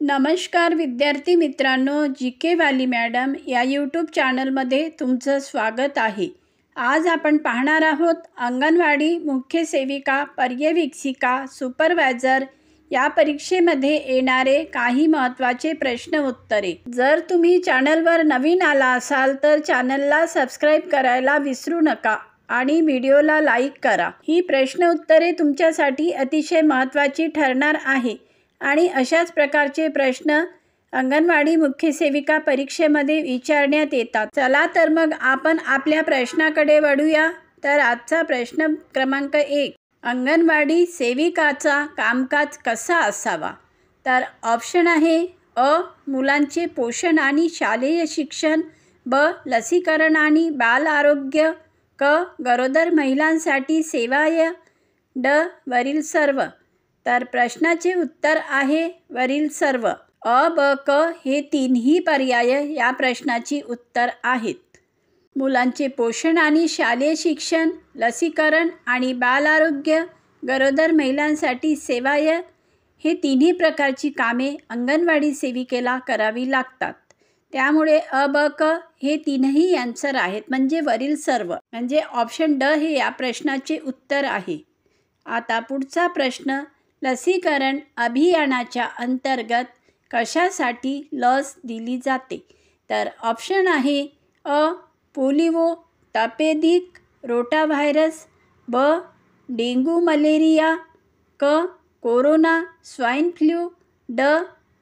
नमस्कार विद्यार्थी मित्रांनो, जी के वाली मॅडम या यूट्यूब चॅनलमध्ये तुमचं स्वागत आहे। आज आपण पाहणार आहोत अंगणवाडी मुख्य सेविका, पर्यवेक्षिका, सुपरवायझर या परीक्षेमध्ये येणारे काही महत्त्वाचे प्रश्न उत्तरे। जर तुम्ही चॅनलवर नवीन आला असाल तर चॅनलला सबस्क्राइब करायला विसरू नका आणि व्हिडिओला लाईक करा। ही प्रश्न उत्तरे तुमच्यासाठी अतिशय महत्त्वाची ठरणार आहे आणि अशाच प्रकारचे प्रश्न अंगणवाडी मुख्य सेविका परीक्षेमध्ये विचारण्यात येतात। चला तर मग आपण आपल्या प्रश्नाकडे वळूया। तर आजचा प्रश्न क्रमांक 1, अंगणवाडी सेविकाचा कामकाज कसा असावा? तर ऑप्शन आहे अ, मुलांचे पोषण आणि शालेय शिक्षण, ब, लसीकरण आणि बाल आरोग्य, क, गरोदर महिलांसाठी सेवाय, ड, वरील सर्व। तर प्रश्नाचे उत्तर आहे वरील सर्व। अ, ब, क हे तीनही पर्याय या प्रश्नाची उत्तर आहेत। मुलांचे पोषण आणि शालेय शिक्षण, लसीकरण आणि बाल आरोग्य, गरोदर महिलांसाठी सेवाय हे तिन्ही प्रकारची कामे अंगणवाडी सेविकेला करावी लागतात। त्यामुळे अ, ब, क हे तीनही आन्सर आहेत, म्हणजे वरील सर्व, म्हणजे ऑप्शन ड हे या प्रश्नाचे उत्तर आहे। आता पुढचा प्रश्न, लसीकरण अभियानाच्या अंतर्गत कशासाठी लस दिली जाते? तर ऑप्शन आहे अ, पोलिओ, तपेदिक, रोटाव्हायरस, ब, डेंग्यू मलेरिया, क, कोरोना, स्वाईन फ्लू, ड,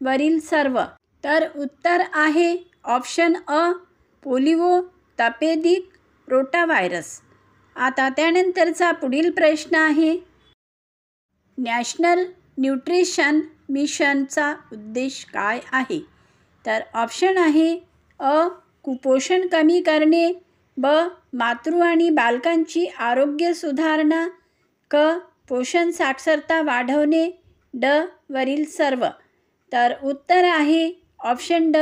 वरील सर्व। तर उत्तर आहे ऑप्शन अ, पोलिओ, तपेदिक, रोटाव्हायरस। आता त्यानंतरचा पुढील प्रश्न आहे, नॅशनल न्यूट्रिशन मिशनचा उद्देश काय आहे? तर ऑप्शन आहे अ, कुपोषण कमी करणे, ब, मातृ आणि बालकांची आरोग्य सुधारणा, क, पोषण साक्षरता वाढवणे, ड, वरील सर्व। तर उत्तर आहे ऑप्शन ड,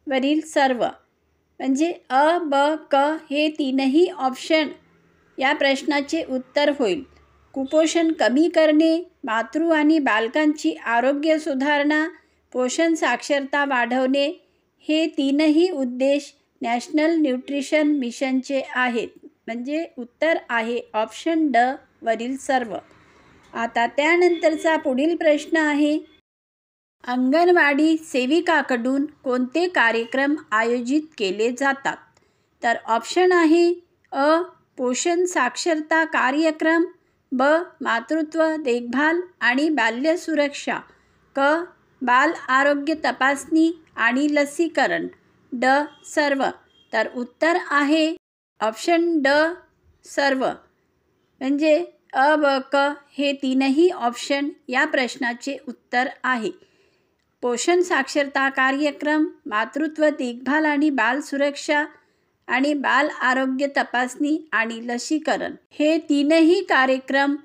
वरील सर्व, म्हणजे अ, ब, क हे तीनही ऑप्शन या प्रश्नाचे उत्तर होईल। कुपोषण कमी करणे, मातृ आणि बालकांची आरोग्य सुधारणा, पोषण साक्षरता वाढवणे हे तीनही उद्देश नॅशनल न्यूट्रिशन मिशनचे आहेत, म्हणजे उत्तर आहे ऑप्शन ड, वरील सर्व। आता त्यानंतरचा पुढील प्रश्न आहे, अंगणवाडी सेविकाकडून कोणते कार्यक्रम आयोजित केले जातात? तर ऑप्शन आहे अ, पोषण साक्षरता कार्यक्रम, ब, मातृत्व देखभाल आणि बाल्य सुरक्षा, क, बाल आरोग्य तपासणी आणि लसीकरण, ड, सर्व। तर उत्तर आहे ऑप्शन ड, सर्व, म्हणजे अ, ब, क हे तीनही ऑप्शन या प्रश्नाचे उत्तर आहे। पोषण साक्षरता कार्यक्रम, मातृत्व देखभाल आणि बाल सुरक्षा आणि बाल आरोग्य तपासणी आणि लसीकरण हे तीनही कार्यक्रम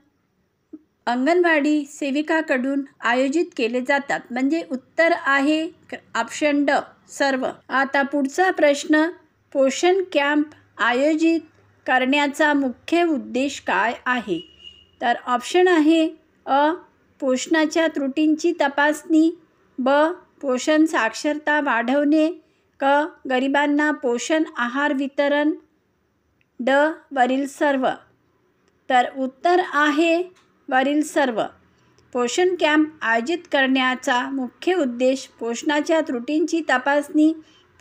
अंगणवाडी सेविकाकडून आयोजित केले जातात, म्हणजे उत्तर आहे ऑप्शन ड, सर्व। आता पुढचा प्रश्न, पोषण कॅम्प आयोजित करण्याचा मुख्य उद्देश काय आहे? तर ऑप्शन आहे अ, पोषणाच्या त्रुटींची तपासणी, ब, पोषण साक्षरता वाढवणे, क, गरिबांना पोषण आहार वितरण, ड, वरील सर्व। तर उत्तर आहे वरील सर्व। पोषण कॅम्प आयोजित करण्याचा मुख्य उद्देश पोषणाच्या त्रुटींची तपासणी,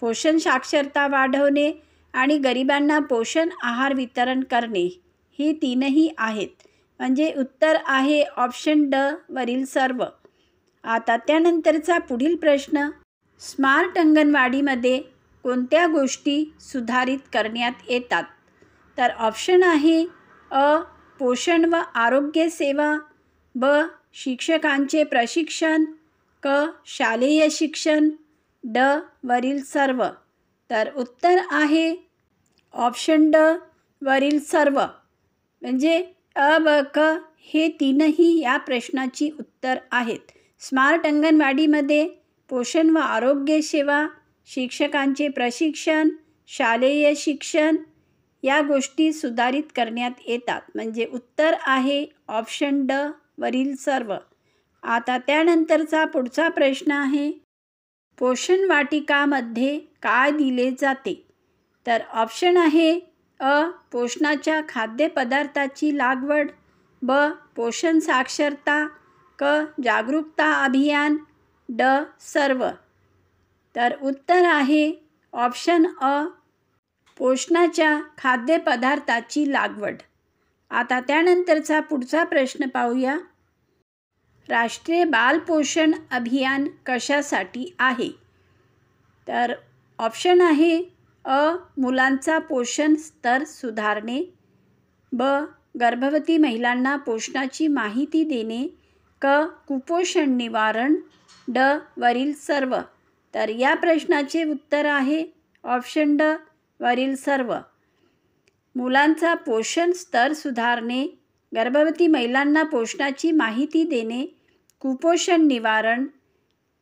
पोषण साक्षरता वाढवणे आणि गरिबांना पोषण आहार वितरण करणे ही तीनही आहेत, म्हणजे उत्तर आहे ऑप्शन ड, वरील सर्व। आता त्यानंतरचा पुढील प्रश्न, स्मार्ट अंगणवाडीमध्ये कोणत्या गोष्टी सुधारित करण्यात येतात? तर ऑप्शन आहे अ, पोषण व आरोग्य सेवा, ब, शिक्षकांचे प्रशिक्षण, क, शालेय शिक्षण, ड, वरील सर्व। तर उत्तर आहे ऑप्शन ड, वरील सर्व, म्हणजे अ, ब, क हे तीनही या प्रश्नाची उत्तर आहेत। स्मार्ट अंगणवाडीमध्ये पोषण व आरोग्य सेवा, शिक्षकांचे प्रशिक्षण, शालेय शिक्षण या गोष्टी सुधारित करण्यात येतात, म्हणजे उत्तर आहे ऑप्शन ड, वरील सर्व। आता त्यानंतरचा पुढचा प्रश्न आहे, पोषण वाटिकामध्ये काय दिले जाते? तर ऑप्शन आहे अ. पोषणाच्या खाद्यपदार्थाची लागवड, ब. पोषण साक्षरता, क. जागरूकता अभियान, ड. सर्व. तर उत्तर आहे ऑप्शन अ. पोषणाच्या खाद्यपदार्थाची लागवड. आता त्यानंतरचा पुढचा प्रश्न पाहूया. राष्ट्रीय बाल पोषण अभियान कशासाठी आहे? तर ऑप्शन आहे अ. मुलांचा पोषण स्तर सुधारणे, ब. गर्भवती महिलांना पोषणाची माहिती देणे, क. कुपोषण निवारण, ड. वरील सर्व. तर या प्रश्नाचे उत्तर आहे ऑप्शन ड. वरील सर्व. मुलांचा पोषण स्तर सुधारणे, गर्भवती महिलांना पोषणाची माहिती देणे, कुपोषण निवारण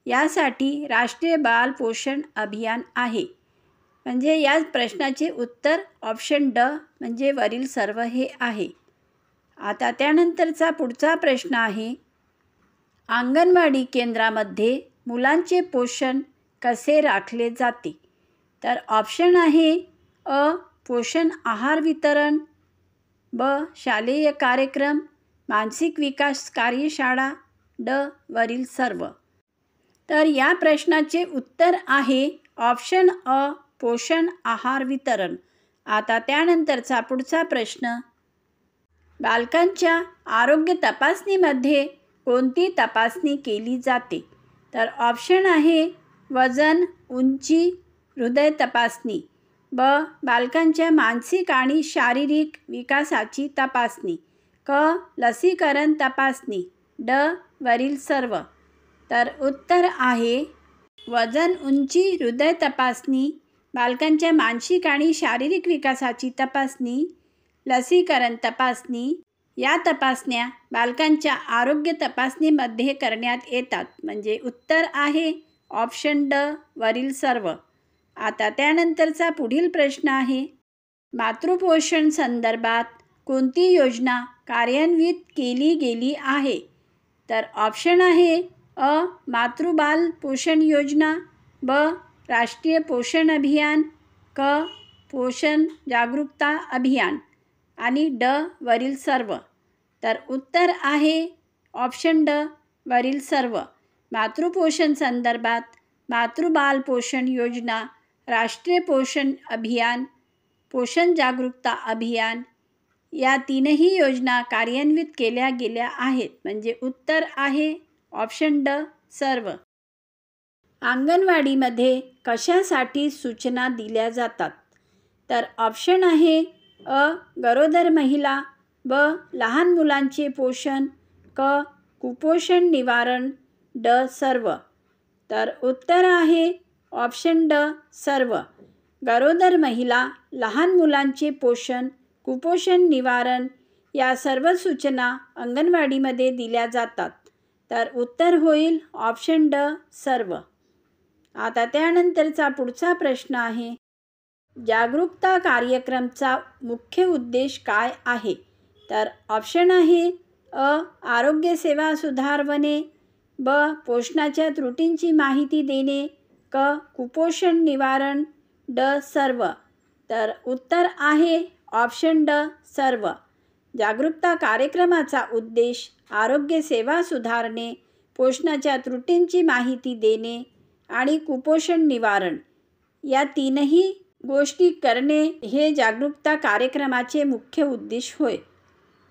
यासाठी राष्ट्रीय बाल पोषण अभियान आहे. म्हणजे या प्रश्नाचे उत्तर ऑप्शन ड म्हणजे वरील सर्व हे आहे. आता त्यानंतरचा पुढचा प्रश्न आहे. अंगणवाडी केंद्रामध्ये मुलांचे पोषण कसे राखले जाते? तर ऑप्शन आहे अ. पोषण आहार वितरण, ब. शालेय कार्यक्रम, मानसिक विकास कार्यशाळा, ड. वरील सर्व. तर या प्रश्नाचे उत्तर आहे ऑप्शन अ. पोषण आहार वितरण. आता त्यानंतरचा पुढचा प्रश्न. बालकांच्या आरोग्य तपासणीमध्ये कोणती तपासणी केली जाते? तर ऑप्शन आहे वजन, उंची, हृदय तपासणी, ब. बालकांच्या मानसिक आणि शारीरिक विकासाची तपासणी, क. लसीकरण तपासणी, ड. वरील सर्व. तर उत्तर आहे वजन, उंची, हृदय तपासणी, बालकांच्या मानसिक आणि शारीरिक विकासाची तपासणी, लसीकरण तपासणी या तपासण्या बालकांच्या आरोग्य तपासणीमध्ये करण्यात येतात. म्हणजे उत्तर आहे ऑप्शन ड. वरील सर्व. आता त्यानंतरचा पुढील प्रश्न आहे. मातृपोषण संदर्भात कोणती योजना कार्यान्वित केली गेली आहे? तर ऑप्शन आहे अ. मातृबाल पोषण योजना, ब. राष्ट्रीय पोषण अभियान, क. पोषण जागरूकता अभियान आणि ड. वरील सर्व. तर उत्तर आहे ऑप्शन ड. वरील सर्व. मातृपोषण संदर्भात मातृबाल पोषण योजना, राष्ट्रीय पोषण अभियान, पोषण जागरूकता अभियान या तीनही योजना कार्यान्वित केल्या गेल्या आहेत. म्हणजे उत्तर आहे ऑप्शन ड. सर्व. अंगणवाडीमध्ये कशासाठी सूचना दिल्या जातात? तर ऑप्शन आहे अ. गरोदर महिला, ब. लहान मुलांचे पोषण, क. कुपोषण निवारण, ड. सर्व. तर उत्तर आहे ऑप्शन ड. सर्व. गरोदर महिला, लहान मुलांचे पोषण, कुपोषण निवारण या सर्व सूचना अंगणवाडीमध्ये दिल्या जातात. तर उत्तर होईल ऑप्शन ड. सर्व. आता त्यानंतरचा पुढचा प्रश्न आहे. जागरूकता कार्यक्रमचा मुख्य उद्देश काय आहे? तर ऑप्शन आहे अ. आरोग्य सेवा सुधारवणे, ब. पोषणाच्या त्रुटींची माहिती देणे, क. कुपोषण निवारण, ड. सर्व. तर उत्तर आहे ऑप्शन ड. सर्व. जागरूकता कार्यक्रमाचा उद्देश आरोग्य सेवा सुधारणे, पोषणाच्या त्रुटींची माहिती देणे आणि कुपोषण निवारण या तीनही गोष्टी करणे हे जागरूकता कार्यक्रमाचे मुख्य उद्देश होय.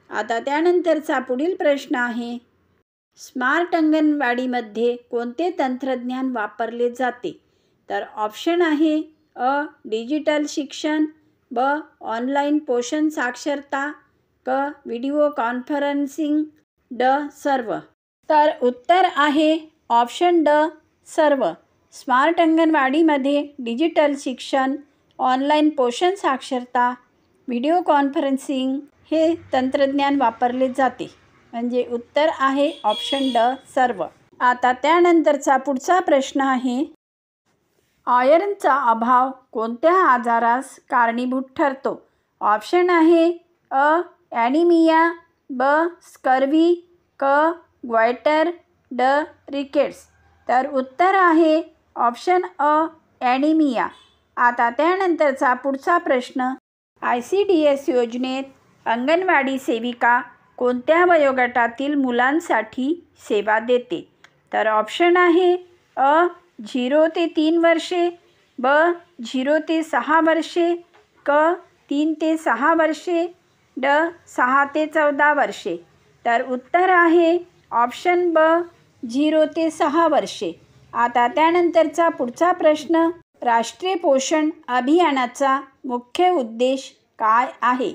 आता त्यानंतरचा पुढील प्रश्न आहे. स्मार्ट अंगणवाडीमध्ये कोणते तंत्रज्ञान वापरले जाते? तर ऑप्शन आहे अ. डिजिटल शिक्षण, ब. ऑनलाईन पोषण साक्षरता, क. व्हिडिओ कॉन्फरन्सिंग, ड. सर्व. तर उत्तर आहे ऑप्शन ड. सर्व. स्मार्ट अंगणवाडीमध्ये डिजिटल शिक्षण, ऑनलाईन पोषण साक्षरता, व्हिडिओ कॉन्फरन्सिंग हे तंत्रज्ञान वापरले जाते. म्हणजे उत्तर आहे ऑप्शन ड. सर्व. आता त्यानंतरचा पुढचा प्रश्न आहे. आयर्नचा अभाव कोणत्या आजारास कारणीभूत ठरतो? ऑप्शन आहे अ. ॲनिमिया, ब. स्कर्वी, क. ग्वायटर, ड. रिकेट्स. तर उत्तर आहे ऑप्शन अ ॲनिमिया. आता त्यानंतरचा पुढचा प्रश्न, ICDS योजनेत अंगणवाडी सेविका कोणत्या वयोगटातील मुलांसाठी सेवा देते? तर ऑप्शन आहे अ 0 ते 3 वर्षे, ब 0 ते 6 वर्षे, क 3 ते 6 वर्षे, ड 6 ते 14 वर्षे. तर उत्तर आहे ऑप्शन ब 0 ते 6 वर्षे. आता त्यानंतरचा पुढचा प्रश्न, राष्ट्रीय पोषण अभियानाचा मुख्य उद्देश काय आहे?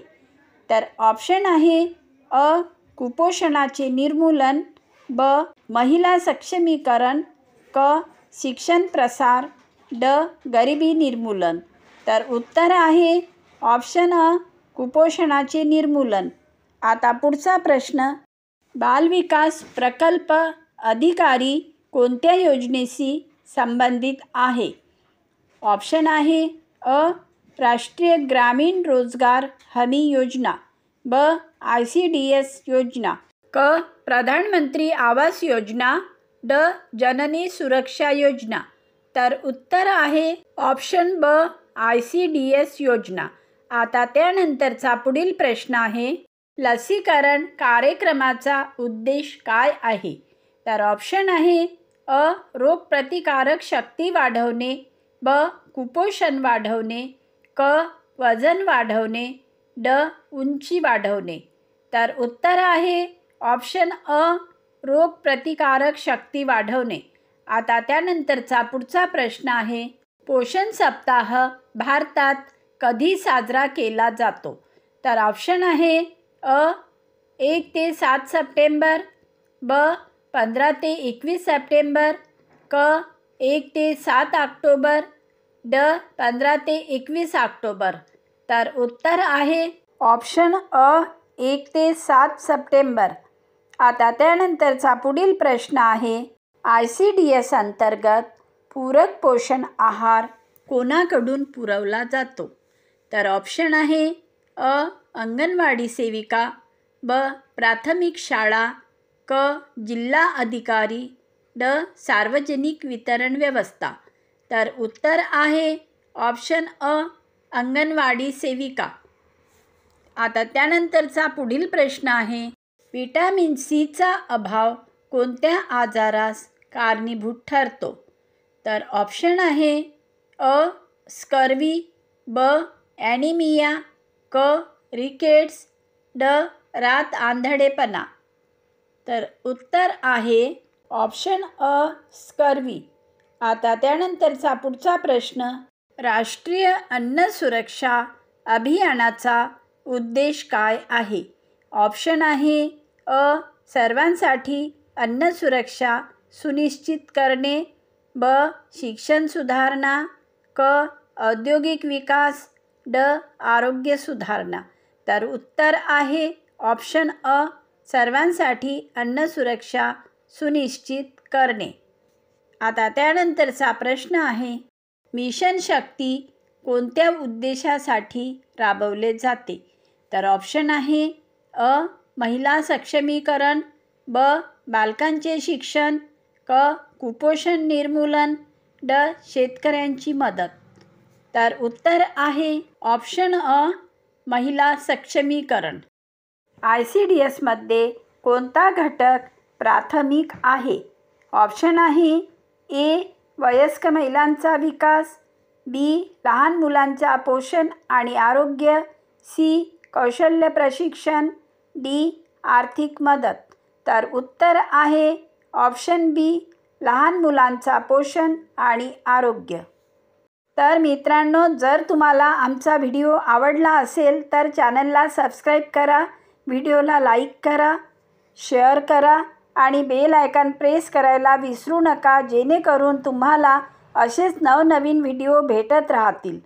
तर ऑप्शन आहे अ कुपोषणाचे निर्मूलन, ब महिला सक्षमीकरण, क शिक्षण प्रसार, ड गरिबी निर्मूलन. तर उत्तर आहे ऑप्शन अ कुपोषणाचे निर्मूलन. आता पुढचा प्रश्न, बालविकास प्रकल्प अधिकारी कोणत्या योजनेशी संबंधित आहे? ऑप्शन आहे अ राष्ट्रीय ग्रामीण रोजगार हमी योजना, ब ICDS योजना, क प्रधानमंत्री आवास योजना, ड जननी सुरक्षा योजना. तर उत्तर आहे ऑप्शन ब ICDS योजना. आता त्यानंतरचा पुढील प्रश्न आहे, लसीकरण कार्यक्रमाचा उद्देश काय आहे? तर ऑप्शन आहे अ रोगप्रतिकारक शक्ती वाढवणे, ब कुपोषण वाढवणे, क वजन वाढवणे, ड उंची वाढवणे. तर उत्तर आहे ऑप्शन अ रोगप्रतिकारक शक्ती वाढवणे. आता त्यानंतरचा पुढचा प्रश्न आहे, पोषण सप्ताह भारतात कधी साजरा केला जातो? तर ऑप्शन आहे अ 1 ते 7 सप्टेंबर, ब 15 ते 21 सप्टेंबर, क 1 ते 7 ऑक्टोबर, ड 15 ते 21 ऑक्टोबर. तर उत्तर आहे ऑप्शन अ 1 ते 7 सप्टेंबर. आता त्यानंतरचा पुढील प्रश्न आहे, ICDS अंतर्गत पूरक पोषण आहार कोणाकडून पुरवला जातो? तर ऑप्शन आहे अ अंगणवाडी सेविका, ब प्राथमिक शाळा, क जिल्हा अधिकारी, ड सार्वजनिक वितरण व्यवस्था. तर उत्तर आहे ऑप्शन अ अंगणवाडी सेविका. आता त्यानंतरचा पुढील प्रश्न आहे, व्हिटॅमिन सीचा अभाव कोणत्या आजारास कारणीभूत ठरतो? तर ऑप्शन आहे अ स्कर्वी, ब ॲनिमिया, क रिकेट्स, ड रात आंधळेपणा. तर उत्तर आहे ऑप्शन अ स्कर्वी. आता त्यानंतरचा पुढचा प्रश्न, राष्ट्रीय अन्न सुरक्षा अभियानाचा उद्देश काय आहे? ऑप्शन आहे अ सर्वांसाठी अन्न सुरक्षा सुनिश्चित करणे, ब शिक्षण सुधारणा, क औद्योगिक विकास, ड आरोग्य सुधारणा. तर उत्तर आहे ऑप्शन अ सर्वांसाठी अन्न सुरक्षा सुनिश्चित करणे. आता त्यानंतरचा प्रश्न आहे, मिशन शक्ती कोणत्या उद्देशासाठी राबवले जाते? तर ऑप्शन आहे अ महिला सक्षमीकरण, ब बालकांचे शिक्षण, क कुपोषण निर्मूलन, ड शेतकऱ्यांची मदत. तर उत्तर आहे ऑप्शन अ महिला सक्षमीकरण. ICDSमध्ये कोणता घटक प्राथमिक आहे? ऑप्शन आहे ए वयस्क महिलांचा विकास, बी लहान मुलांचा पोषण आणि आरोग्य, सी कौशल्य प्रशिक्षण, डी आर्थिक मदत. तर उत्तर आहे ऑप्शन बी लहान मुलांचा पोषण आणि आरोग्य. तर मित्रांनो, जर तुम्हाला आमचा व्हिडिओ आवडला असेल तर चॅनलला सबस्क्राईब करा, व्हिडिओला लाईक करा, शेअर करा आणि बेल आयकॉन प्रेस करायला विसरू नका, जेणेकरून तुम्हाला असेच नवनवीन व्हिडिओ भेटत राहतील.